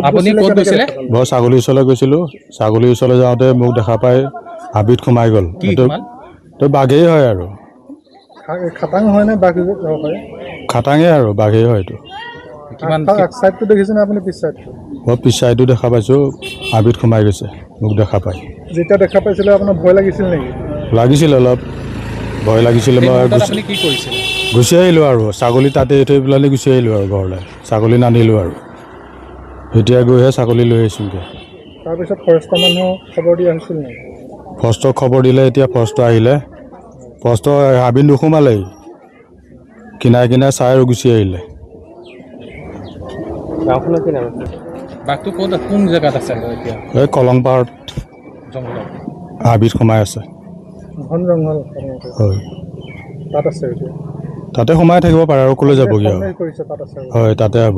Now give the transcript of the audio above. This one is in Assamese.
আপুনি ক'ত গৈছিলে? মই ছাগলীৰ ওচৰলৈ গৈছিলোঁ। ছাগলীৰ ওচৰলৈ যাওঁতে মোক দেখা পাই হাবিত সোমাই গ'ল। এইটো বাঘেই হয় আৰু খাটাং হয় নে বাঘ হ'ব পাৰে? খাটাঙে আৰু বাঘেই হয় এইটো। চাইডটো দেখিছেনে আপুনি? পিছ চাইডটো মই পিছ চাইডটো দেখা পাইছোঁ, হাবিত সোমাই গৈছে মোক দেখা পাই। যেতিয়া দেখা পাইছিলে আপোনাৰ ভয় লাগিছিল নেকি? লাগিছিল, অলপ ভয় লাগিছিলে। মই আপুনি কি কৰিছিল? গুচি আহিলোঁ আৰু ছাগলী তাতে থৈ পেলাই গুচি আহিলোঁ আৰু ঘৰলৈ। ছাগলী নানিলোঁ আৰু এতিয়া গৈহে ছাগলী লৈ আহিছোঁগৈ। তাৰপিছত ফৰেষ্টৰ মানুহ খবৰ দিয়া হৈছিল নেকি? ফৰেষ্টক খবৰ দিলে, এতিয়া ফৰেষ্ট আহিলে। ফৰেষ্ট হাবিত নোসোমালেই, কিনাৰে কিনাৰে চাই আৰু গুচি আহিলে। গাঁওখনৰ কি নাম আছে? বাঘটো ক'ত, কোন জেগাত আছে এতিয়া? এই কলং পাৰত জংঘলত হাবিত সোমাই আছে। ঘন জংঘল হয়, তাত আছে এতিয়া। তাতে সোমাই থাকিব পাৰে আৰু ক'লৈ যাবগৈ আৰু। সন্দেহ কৰিছে তাত আছে। হয়, তাতে হ'ব।